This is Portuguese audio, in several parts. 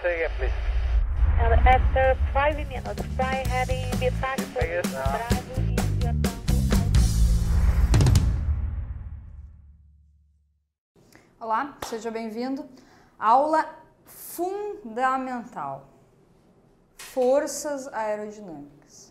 say again, please. After 5 minutes, fly heading departure Yes, Bravo India. Olá, seja bem-vindo. Aula fundamental. Forças aerodinâmicas.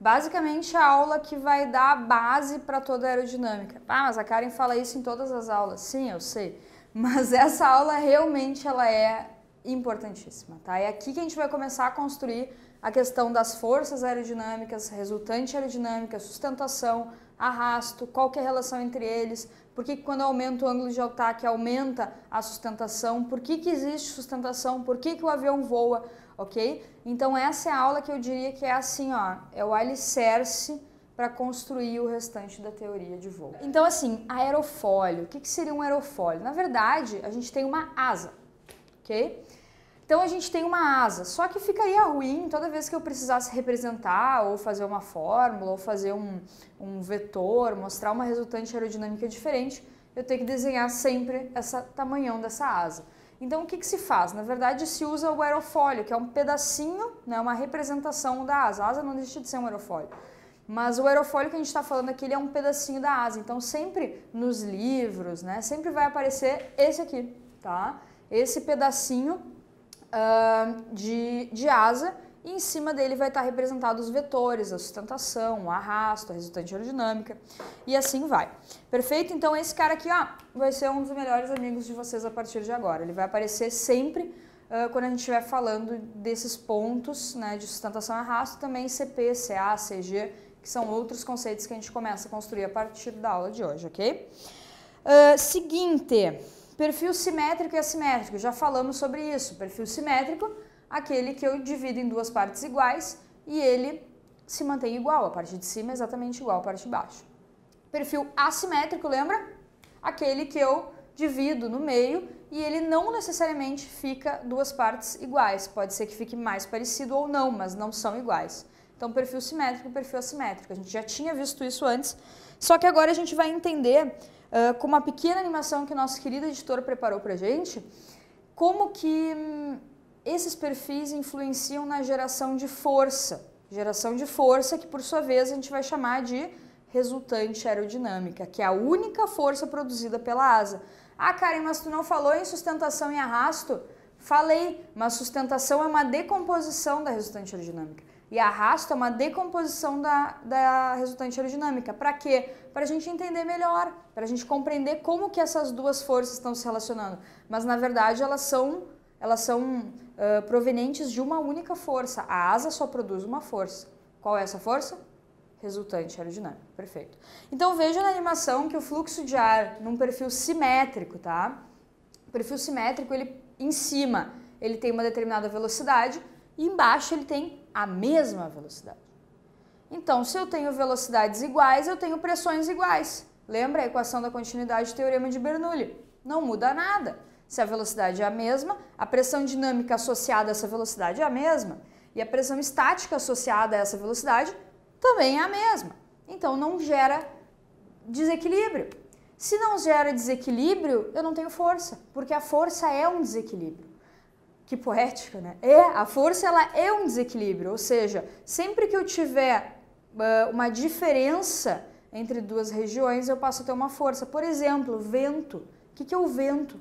Basicamente a aula que vai dar a base para toda a aerodinâmica. Ah, mas a Karen fala isso em todas as aulas. Sim, eu sei. Mas essa aula realmente ela é importantíssima, tá? É aqui que a gente vai começar a construir a questão das forças aerodinâmicas, resultante aerodinâmica, sustentação, arrasto, qual que é a relação entre eles, por que quando aumenta o ângulo de ataque aumenta a sustentação, por que existe sustentação, por que o avião voa, ok? Então essa é a aula que eu diria que é assim, ó, é o alicerce para construir o restante da teoria de voo. Então assim, aerofólio, o que seria um aerofólio? Na verdade, a gente tem uma asa, ok? Então a gente tem uma asa, só que ficaria ruim toda vez que eu precisasse representar ou fazer uma fórmula ou fazer um vetor, mostrar uma resultante aerodinâmica diferente, eu tenho que desenhar sempre esse tamanhão dessa asa. Então o que se faz? Na verdade se usa o aerofólio, que é um pedacinho, né, uma representação da asa. A asa não deixa de ser um aerofólio. Mas o aerofólio que a gente está falando aqui, ele é um pedacinho da asa. Então sempre nos livros, né, sempre vai aparecer esse aqui, tá? Esse pedacinho de asa, e em cima dele vai estar representados os vetores, a sustentação, o arrasto, a resultante aerodinâmica, e assim vai. Perfeito? Então esse cara aqui, ó, vai ser um dos melhores amigos de vocês a partir de agora. Ele vai aparecer sempre quando a gente estiver falando desses pontos, né, de sustentação e arrasto, também CP, CA, CG, que são outros conceitos que a gente começa a construir a partir da aula de hoje, ok? Seguinte... Perfil simétrico e assimétrico, já falamos sobre isso. Perfil simétrico, aquele que eu divido em duas partes iguais e ele se mantém igual, a parte de cima é exatamente igual à parte de baixo. Perfil assimétrico, lembra? Aquele que eu divido no meio e ele não necessariamente fica duas partes iguais. Pode ser que fique mais parecido ou não, mas não são iguais. Então, perfil simétrico e perfil assimétrico. A gente já tinha visto isso antes, só que agora a gente vai entender... com uma pequena animação que o nosso querido editor preparou pra gente, como que esses perfis influenciam na geração de força. Geração de força que, por sua vez, a gente vai chamar de resultante aerodinâmica, que é a única força produzida pela asa. Ah, Karen, mas tu não falou em sustentação e arrasto? Falei, mas sustentação é uma decomposição da resultante aerodinâmica. E arrasto é uma decomposição da resultante aerodinâmica. Para quê? Para a gente entender melhor, para a gente compreender como que essas duas forças estão se relacionando. Mas, na verdade, elas são provenientes de uma única força. A asa só produz uma força. Qual é essa força? Resultante aerodinâmica. Perfeito. Então, veja na animação que o fluxo de ar num perfil simétrico, tá? O perfil simétrico, ele, em cima, ele tem uma determinada velocidade e embaixo ele tem a mesma velocidade. Então, se eu tenho velocidades iguais, eu tenho pressões iguais. Lembra a equação da continuidade do teorema de Bernoulli? Não muda nada. Se a velocidade é a mesma, a pressão dinâmica associada a essa velocidade é a mesma. E a pressão estática associada a essa velocidade também é a mesma. Então, não gera desequilíbrio. Se não gera desequilíbrio, eu não tenho força, porque a força é um desequilíbrio. Que poética, né? A força ela é um desequilíbrio, ou seja, sempre que eu tiver uma diferença entre duas regiões, eu passo a ter uma força. Por exemplo, vento. O que é o vento?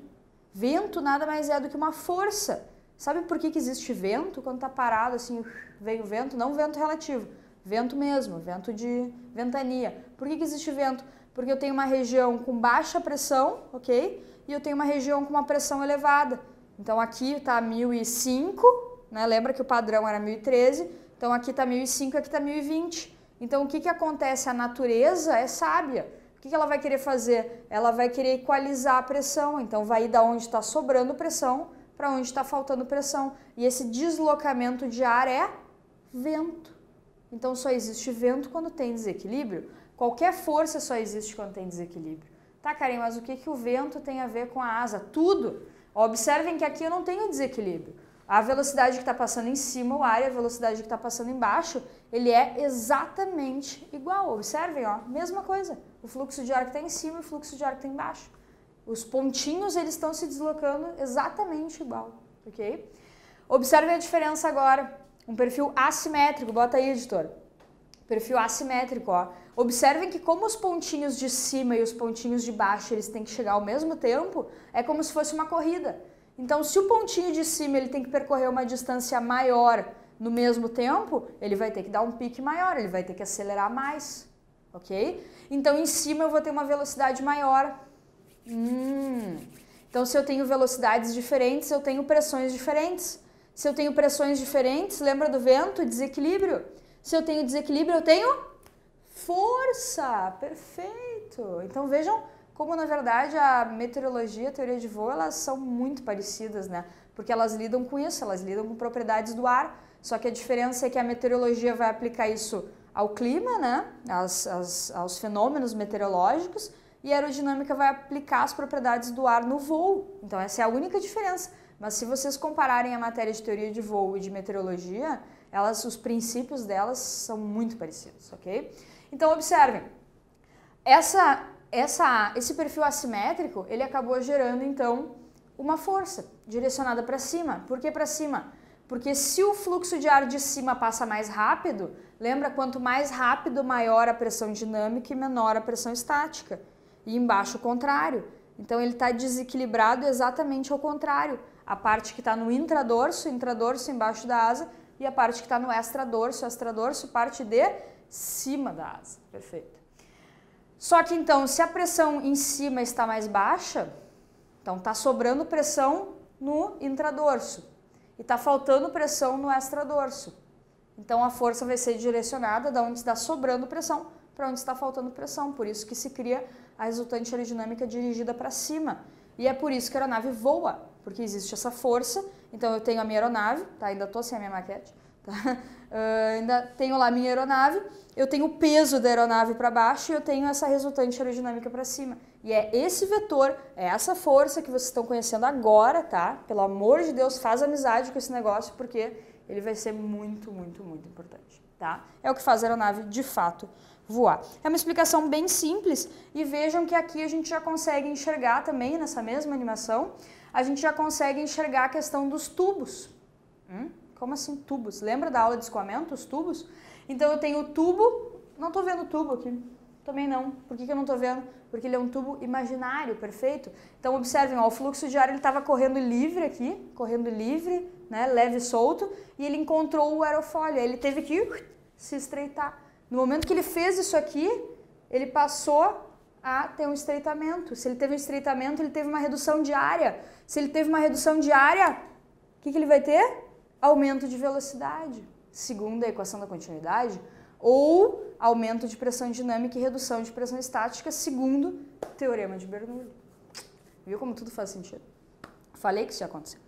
Vento nada mais é do que uma força. Sabe por que existe vento? Quando está parado assim, vem o vento, não vento relativo, vento mesmo, vento de ventania. Por que existe vento? Porque eu tenho uma região com baixa pressão, ok? E eu tenho uma região com uma pressão elevada. Então aqui está 1005, né? Lembra que o padrão era 1013, então aqui está 1005 e aqui está 1020. Então o que acontece? A natureza é sábia. O que ela vai querer fazer? Ela vai querer equalizar a pressão, então vai ir da onde está sobrando pressão para onde está faltando pressão. E esse deslocamento de ar é vento. Então só existe vento quando tem desequilíbrio. Qualquer força só existe quando tem desequilíbrio. Tá, Karen, mas o que o vento tem a ver com a asa? Tudo! Observem que aqui eu não tenho desequilíbrio. A velocidade que está passando em cima, o ar, e a velocidade que está passando embaixo, ele é exatamente igual. Observem, ó, mesma coisa. O fluxo de ar que está em cima e o fluxo de ar que está embaixo. Os pontinhos, eles estão se deslocando exatamente igual, ok? Observem a diferença agora. Um perfil assimétrico, bota aí, editor. Perfil assimétrico, ó. Observem que como os pontinhos de cima e os pontinhos de baixo, eles têm que chegar ao mesmo tempo, é como se fosse uma corrida. Então, se o pontinho de cima ele tem que percorrer uma distância maior no mesmo tempo, ele vai ter que dar um pique maior, ele vai ter que acelerar mais, ok? Então, em cima eu vou ter uma velocidade maior. Então, se eu tenho velocidades diferentes, eu tenho pressões diferentes. Se eu tenho pressões diferentes, lembra do vento? Desequilíbrio. Se eu tenho desequilíbrio, eu tenho força. Perfeito. Então, vejam como, na verdade, a meteorologia e a teoria de voo, elas são muito parecidas, né? Porque elas lidam com isso, elas lidam com propriedades do ar. Só que a diferença é que a meteorologia vai aplicar isso ao clima, né? Aos fenômenos meteorológicos, e a aerodinâmica vai aplicar as propriedades do ar no voo. Então, essa é a única diferença. Mas se vocês compararem a matéria de teoria de voo e de meteorologia, os princípios delas são muito parecidos, ok? Então, observem. Esse perfil assimétrico, ele acabou gerando, então, uma força direcionada para cima. Por que para cima? Porque se o fluxo de ar de cima passa mais rápido, lembra, quanto mais rápido, maior a pressão dinâmica e menor a pressão estática. E embaixo o contrário. Então ele está desequilibrado exatamente ao contrário. A parte que está no intradorso embaixo da asa, e a parte que está no extradorso, parte de cima da asa. Perfeito. Só que então, se a pressão em cima está mais baixa, então está sobrando pressão no intradorso e está faltando pressão no extradorso. Então a força vai ser direcionada da onde está sobrando pressão para onde está faltando pressão. Por isso que se cria a resultante aerodinâmica dirigida para cima. E é por isso que a aeronave voa, porque existe essa força. Então eu tenho a minha aeronave, tá? Ainda estou sem a minha maquete, tá? Ainda tenho lá a minha aeronave, eu tenho o peso da aeronave para baixo e eu tenho essa resultante aerodinâmica para cima. E é esse vetor, é essa força que vocês estão conhecendo agora, tá? Pelo amor de Deus, faz amizade com esse negócio, porque ele vai ser muito, muito, muito importante, tá? É o que faz a aeronave, de fato, voar. É uma explicação bem simples e vejam que aqui a gente já consegue enxergar também, nessa mesma animação, a gente já consegue enxergar a questão dos tubos. Como assim tubos? Lembra da aula de escoamento, os tubos? Então eu tenho o tubo, não estou vendo o tubo aqui, também não. Por que eu não estou vendo? Porque ele é um tubo imaginário, perfeito? Então observem, ó, o fluxo de ar ele estava correndo livre aqui, né, leve e solto, e ele encontrou o aerofólio, ele teve que se estreitar. No momento que ele fez isso aqui, ele passou a ter um estreitamento. Se ele teve um estreitamento, ele teve uma redução de área. Se ele teve uma redução de área, o que ele vai ter? Aumento de velocidade, segundo a equação da continuidade, ou aumento de pressão dinâmica e redução de pressão estática, segundo o teorema de Bernoulli. Viu como tudo faz sentido? Falei que isso ia acontecer.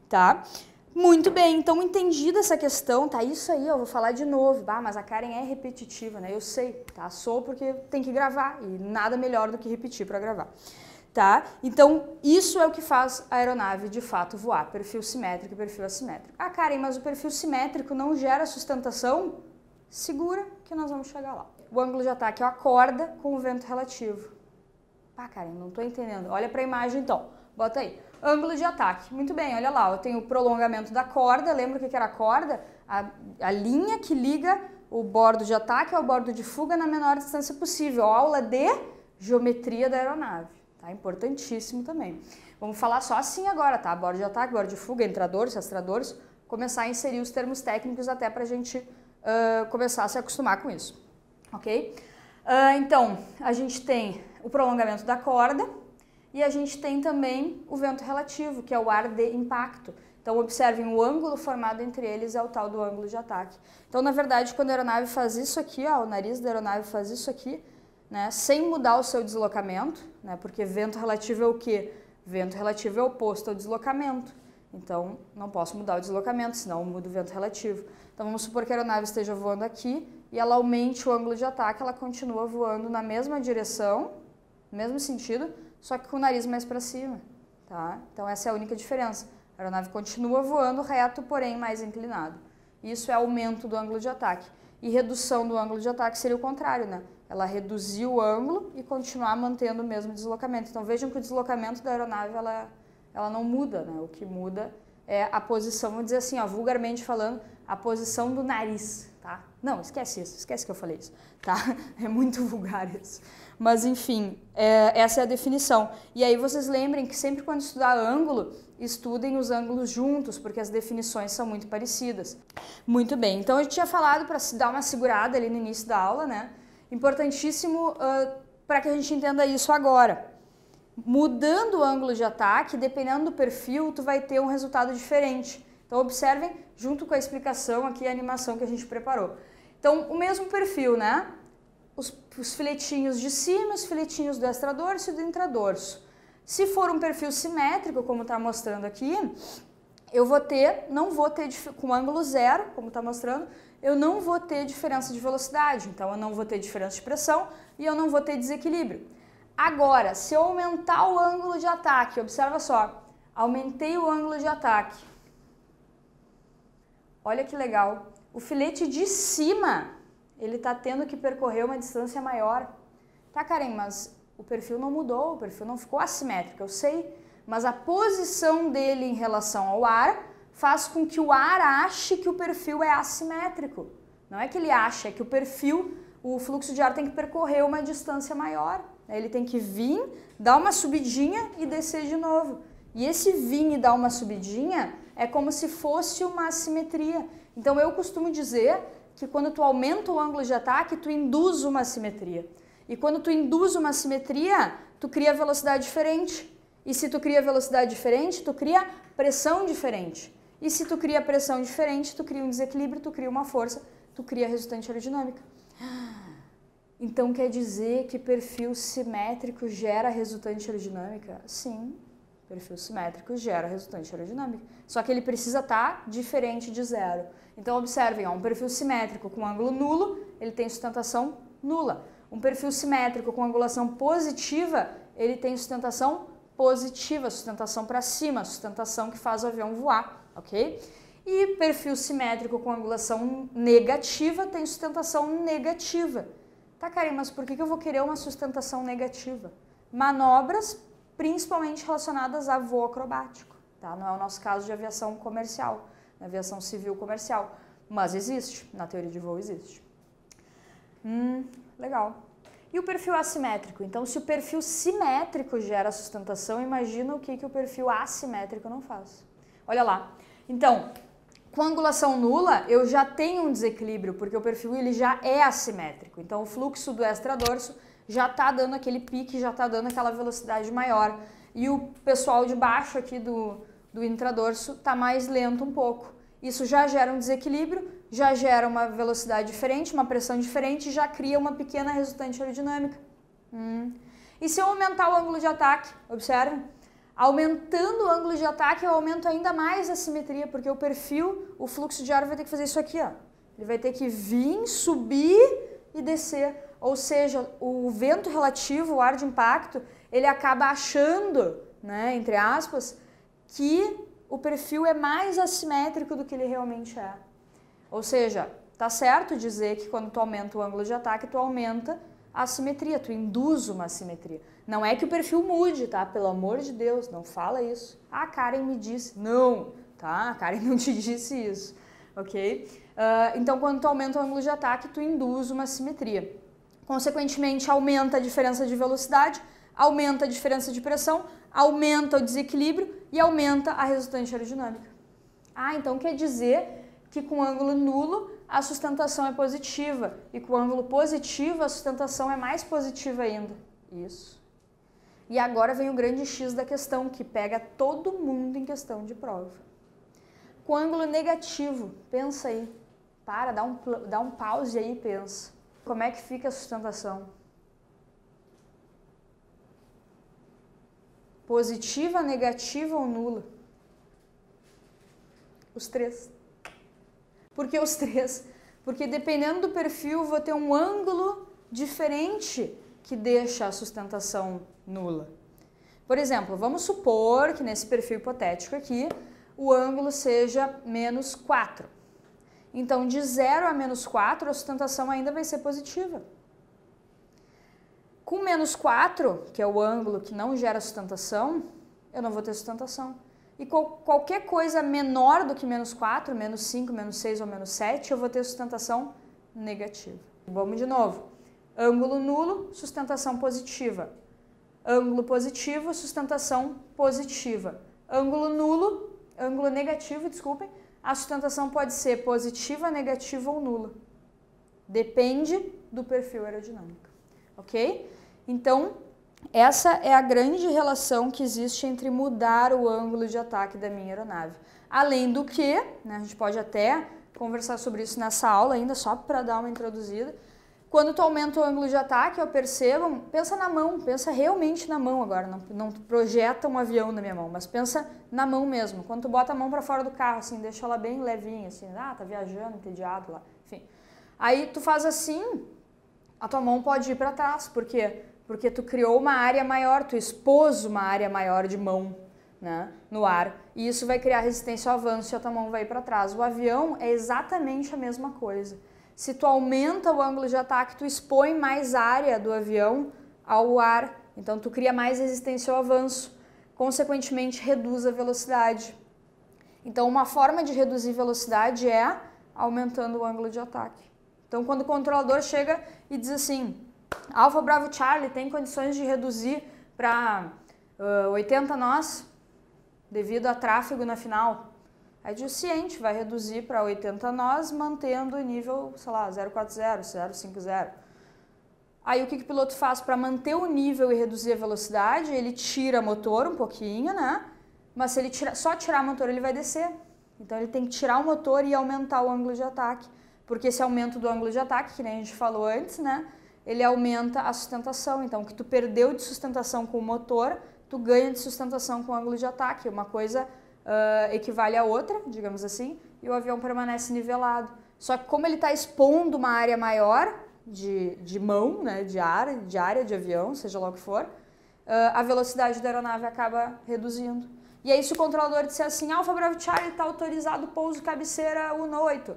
Tá? Muito bem, então entendida essa questão, tá? Isso aí, eu vou falar de novo. Mas a Karen é repetitiva, né? Eu sei, tá? Sou porque tem que gravar e nada melhor do que repetir para gravar. Tá? Então, isso é o que faz a aeronave, de fato, voar. Perfil simétrico e perfil assimétrico. Karen, mas o perfil simétrico não gera sustentação? Segura que nós vamos chegar lá. O ângulo de ataque é a corda com o vento relativo. Karen, não estou entendendo. Olha para a imagem, então. Bota aí. Ângulo de ataque. Muito bem, olha lá. Eu tenho o prolongamento da corda. Lembra o que era a corda? A linha que liga o bordo de ataque ao bordo de fuga na menor distância possível. Aula de geometria da aeronave. Tá? Importantíssimo também. Vamos falar só assim agora, tá? Bordo de ataque, bordo de fuga, intradorso, extradorso. Começar a inserir os termos técnicos até para a gente começar a se acostumar com isso. Ok? Então, a gente tem o prolongamento da corda e a gente tem também o vento relativo, que é o ar de impacto. Então, observem, o ângulo formado entre eles é o tal do ângulo de ataque. Então, na verdade, quando a aeronave faz isso aqui, ó, o nariz da aeronave faz isso aqui, né, sem mudar o seu deslocamento, né, porque vento relativo é o quê? Vento relativo é oposto ao deslocamento. Então, não posso mudar o deslocamento, senão eu mudo o vento relativo. Então, vamos supor que a aeronave esteja voando aqui e ela aumente o ângulo de ataque, ela continua voando na mesma direção, no mesmo sentido, só que com o nariz mais para cima, tá? Então, essa é a única diferença. A aeronave continua voando reto, porém mais inclinado. Isso é aumento do ângulo de ataque. E redução do ângulo de ataque seria o contrário, né? Ela reduzir o ângulo e continuar mantendo o mesmo deslocamento. Então, vejam que o deslocamento da aeronave, ela não muda, né? O que muda é a posição, vamos dizer assim, ó, vulgarmente falando, a posição do nariz, tá? Não, esquece isso, esquece que eu falei isso, tá? É muito vulgar isso. Mas, enfim, essa é a definição. E aí vocês lembrem que sempre quando estudar ângulo, estudem os ângulos juntos, porque as definições são muito parecidas. Muito bem, então a gente tinha falado para se dar uma segurada ali no início da aula, né? Importantíssimo para que a gente entenda isso agora. Mudando o ângulo de ataque, dependendo do perfil, tu vai ter um resultado diferente. Então observem, junto com a explicação aqui, a animação que a gente preparou. Então, o mesmo perfil, né? Os filetinhos de cima, os filetinhos do extradorso e do intradorso. Se for um perfil simétrico, como está mostrando aqui, eu não vou ter, com ângulo zero, como está mostrando, eu não vou ter diferença de velocidade. Então, eu não vou ter diferença de pressão e eu não vou ter desequilíbrio. Agora, se eu aumentar o ângulo de ataque, observa só, aumentei o ângulo de ataque. Olha que legal. O filete de cima, ele está tendo que percorrer uma distância maior. Tá, Karen, mas o perfil não mudou, o perfil não ficou assimétrico, eu sei. Mas a posição dele em relação ao ar faz com que o ar ache que o perfil é assimétrico. Não é que ele acha, é que o fluxo de ar tem que percorrer uma distância maior. Ele tem que vir, dar uma subidinha e descer de novo. E esse vir e dar uma subidinha é como se fosse uma assimetria. Então eu costumo dizer que quando tu aumenta o ângulo de ataque, tu induz uma assimetria. E quando tu induz uma assimetria, tu cria velocidade diferente. E se tu cria velocidade diferente, tu cria pressão diferente. E se tu cria pressão diferente, tu cria um desequilíbrio, tu cria uma força, tu cria resultante aerodinâmica. Então quer dizer que perfil simétrico gera resultante aerodinâmica? Sim, perfil simétrico gera resultante aerodinâmica. Só que ele precisa estar diferente de zero. Então observem, ó, um perfil simétrico com ângulo nulo, ele tem sustentação nula. Um perfil simétrico com angulação positiva, ele tem sustentação positiva, sustentação para cima, sustentação que faz o avião voar, ok? E perfil simétrico com angulação negativa tem sustentação negativa. Tá, Karen, mas por que eu vou querer uma sustentação negativa? Manobras principalmente relacionadas a voo acrobático, tá? Não é o nosso caso de aviação comercial, na aviação civil comercial, mas existe, na teoria de voo existe. Legal. E o perfil assimétrico? Então, se o perfil simétrico gera sustentação, imagina o que o perfil assimétrico não faz. Olha lá. Então, com angulação nula, eu já tenho um desequilíbrio, porque o perfil ele já é assimétrico. Então, o fluxo do extradorso já está dando aquele pique, já está dando aquela velocidade maior. E o pessoal de baixo aqui do intradorso está mais lento um pouco. Isso já gera um desequilíbrio, já gera uma velocidade diferente, uma pressão diferente, já cria uma pequena resultante aerodinâmica. E se eu aumentar o ângulo de ataque, observe, aumentando o ângulo de ataque eu aumento ainda mais a simetria, porque o perfil, o fluxo de ar vai ter que fazer isso aqui, ó. Ele vai ter que vir, subir e descer. Ou seja, o vento relativo, o ar de impacto, ele acaba achando, né, entre aspas, que o perfil é mais assimétrico do que ele realmente é. Ou seja, tá certo dizer que quando tu aumenta o ângulo de ataque, tu aumenta a assimetria, tu induz uma assimetria. Não é que o perfil mude, tá? Pelo amor de Deus, não fala isso. Ah, a Karen me disse. Não, tá? A Karen não te disse isso, ok? Então, quando tu aumenta o ângulo de ataque, tu induz uma assimetria. Consequentemente, aumenta a diferença de velocidade, aumenta a diferença de pressão, aumenta o desequilíbrio e aumenta a resultante aerodinâmica. Ah, então quer dizer que com ângulo nulo a sustentação é positiva e com ângulo positivo a sustentação é mais positiva ainda. Isso. E agora vem o grande X da questão, que pega todo mundo em questão de prova. Com ângulo negativo, pensa aí. Para, dá um pause aí e pensa. Como é que fica a sustentação? Positiva, negativa ou nula? Os três. Por que os três? Porque dependendo do perfil, vou ter um ângulo diferente que deixa a sustentação nula. Por exemplo, vamos supor que nesse perfil hipotético aqui, o ângulo seja menos 4. Então, de 0 a menos 4, a sustentação ainda vai ser positiva. Com menos 4, que é o ângulo que não gera sustentação, eu não vou ter sustentação. e qualquer coisa menor do que menos 4, menos 5, menos 6 ou menos 7, eu vou ter sustentação negativa. Vamos de novo. Ângulo nulo, sustentação positiva. Ângulo positivo, sustentação positiva. Ângulo nulo, ângulo negativo, desculpem, a sustentação pode ser positiva, negativa ou nula. Depende do perfil aerodinâmico, ok? Então, essa é a grande relação que existe entre mudar o ângulo de ataque da minha aeronave. Além do que, né, a gente pode até conversar sobre isso nessa aula ainda, só para dar uma introduzida. Quando tu aumenta o ângulo de ataque, eu percebo, pensa na mão, pensa realmente na mão agora, não projeta um avião na minha mão, mas pensa na mão mesmo. Quando tu bota a mão para fora do carro, assim, deixa ela bem levinha, assim, tá viajando, entediado lá, enfim. Aí tu faz assim, a tua mão pode ir para trás, por quê? Porque tu criou uma área maior, tu expôs uma área maior de mão, né, no ar, e isso vai criar resistência ao avanço e a tua mão vai ir para trás. O avião é exatamente a mesma coisa. Se tu aumenta o ângulo de ataque, tu expõe mais área do avião ao ar, então tu cria mais resistência ao avanço, consequentemente reduz a velocidade. Então uma forma de reduzir velocidade é aumentando o ângulo de ataque. Então quando o controlador chega e diz assim, Alfa Bravo Charlie tem condições de reduzir para 80 nós devido a tráfego na final. Aí diz o ciente vai reduzir para 80 nós, mantendo o nível, sei lá, 040, 050. Aí o que o piloto faz para manter o nível e reduzir a velocidade? Ele tira motor um pouquinho, né? Mas se ele só tirar o motor, ele vai descer. Então ele tem que tirar o motor e aumentar o ângulo de ataque. Porque esse aumento do ângulo de ataque, que nem a gente falou antes, né? Ele aumenta a sustentação. Então o que tu perdeu de sustentação com o motor, tu ganha de sustentação com o ângulo de ataque. Uma coisa equivale a outra, digamos assim, e o avião permanece nivelado. Só que como ele está expondo uma área maior de mão, né, de área de avião, seja lá o que for, a velocidade da aeronave acaba reduzindo. E aí se o controlador disser assim, Alfa Bravo Charlie está autorizado pouso cabeceira 1/8,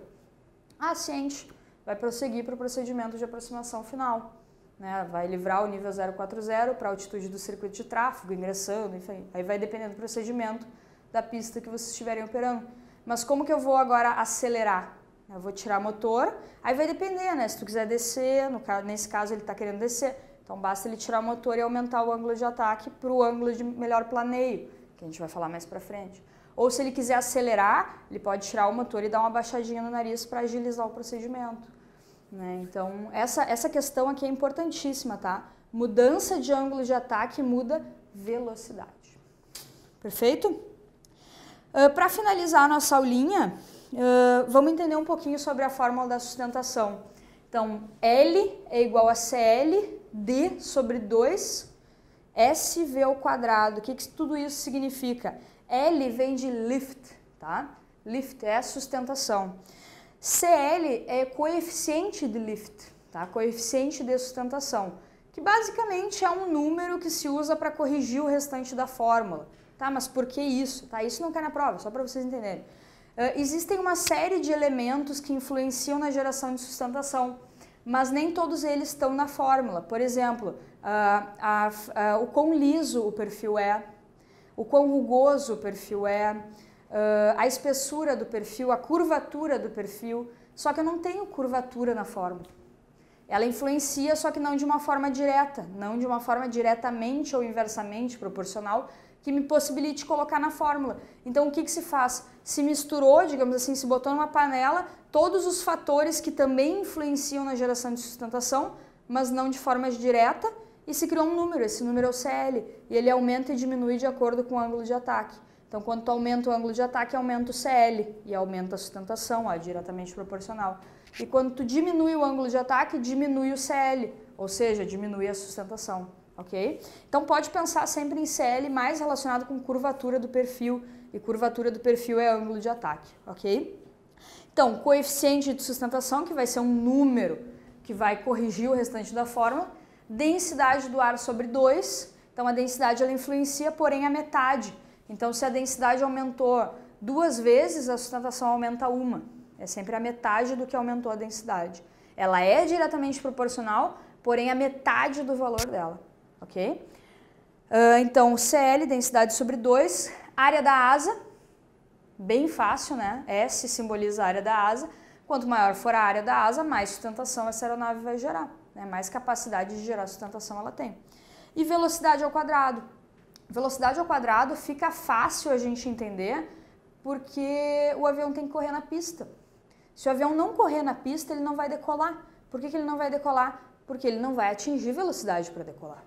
ciente, vai prosseguir para o procedimento de aproximação final. Né, vai livrar o nível 040 para a altitude do circuito de tráfego, ingressando, enfim, aí vai dependendo do procedimento da pista que vocês estiverem operando. Mas como que eu vou agora acelerar? Eu vou tirar motor, aí vai depender, né? Se tu quiser descer, nesse caso ele está querendo descer, então basta ele tirar o motor e aumentar o ângulo de ataque para o ângulo de melhor planeio, que a gente vai falar mais para frente. Ou se ele quiser acelerar, ele pode tirar o motor e dar uma baixadinha no nariz para agilizar o procedimento. Né? Então essa questão aqui é importantíssima, tá? Mudança de ângulo de ataque muda velocidade. Perfeito? Para finalizar a nossa aulinha, vamos entender um pouquinho sobre a fórmula da sustentação. Então, L é igual a CL D sobre 2 SV ao quadrado. O que tudo isso significa? L vem de lift, tá? Lift é sustentação. CL é coeficiente de lift, tá? Coeficiente de sustentação, que basicamente é um número que se usa para corrigir o restante da fórmula. Tá, mas por que isso? Tá, isso não cai na prova, só para vocês entenderem. Existem uma série de elementos que influenciam na geração de sustentação, mas nem todos eles estão na fórmula. Por exemplo, o quão liso o perfil é, o quão rugoso o perfil é, a espessura do perfil, a curvatura do perfil, só que eu não tenho curvatura na fórmula. Ela influencia, só que não de uma forma direta, não de uma forma diretamente ou inversamente proporcional, que me possibilite colocar na fórmula. Então, o que se faz? Se misturou, digamos assim, se botou numa panela todos os fatores que também influenciam na geração de sustentação, mas não de forma direta, e se criou um número, esse número é o CL, e ele aumenta e diminui de acordo com o ângulo de ataque. Então, quando tu aumenta o ângulo de ataque, aumenta o CL, e aumenta a sustentação, diretamente proporcional. E quando tu diminui o ângulo de ataque, diminui o CL, ou seja, diminui a sustentação. Ok? Então pode pensar sempre em CL mais relacionado com curvatura do perfil, e curvatura do perfil é ângulo de ataque, ok? Então, coeficiente de sustentação, que vai ser um número que vai corrigir o restante da fórmula, densidade do ar sobre 2, então a densidade ela influencia, porém a metade. Então se a densidade aumentou 2 vezes, a sustentação aumenta 1, é sempre a metade do que aumentou a densidade. Ela é diretamente proporcional, porém a metade do valor dela. Ok? Então, CL, densidade sobre 2, Área da asa, bem fácil, né? S simboliza a área da asa. Quanto maior for a área da asa, mais sustentação essa aeronave vai gerar, né? Mais capacidade de gerar sustentação ela tem. E velocidade ao quadrado. Velocidade ao quadrado fica fácil a gente entender porque o avião tem que correr na pista. Se o avião não correr na pista, ele não vai decolar. Por que ele não vai decolar? Porque ele não vai atingir velocidade para decolar.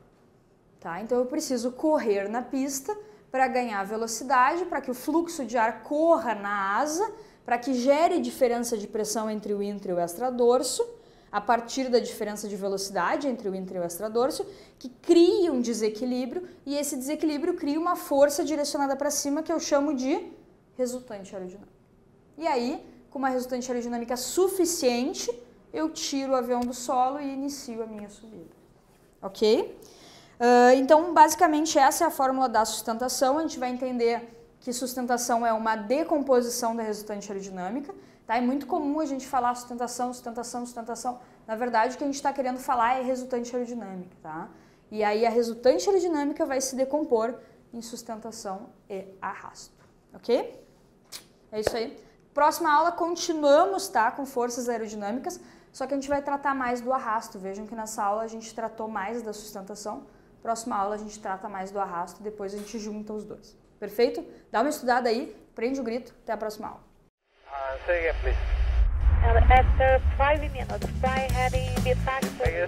Tá? Então eu preciso correr na pista para ganhar velocidade, para que o fluxo de ar corra na asa, para que gere diferença de pressão entre o intra e o extradorso, a partir da diferença de velocidade entre o intra e o extradorso, que cria um desequilíbrio, e esse desequilíbrio cria uma força direcionada para cima que eu chamo de resultante aerodinâmica. E aí, com uma resultante aerodinâmica suficiente, eu tiro o avião do solo e inicio a minha subida. Ok? Então, basicamente, essa é a fórmula da sustentação. A gente vai entender que sustentação é uma decomposição da resultante aerodinâmica. Tá? É muito comum a gente falar sustentação, sustentação, sustentação. Na verdade, o que a gente está querendo falar é resultante aerodinâmica. Tá? E aí a resultante aerodinâmica vai se decompor em sustentação e arrasto. Ok? É isso aí. Próxima aula continuamos, tá, com forças aerodinâmicas, só que a gente vai tratar mais do arrasto. Vejam que nessa aula a gente tratou mais da sustentação. Próxima aula a gente trata mais do arrasto, depois a gente junta os dois. Perfeito? Dá uma estudada aí, prende o grito, até a próxima aula. Say again, please. After 5 minutes, fly heading departure.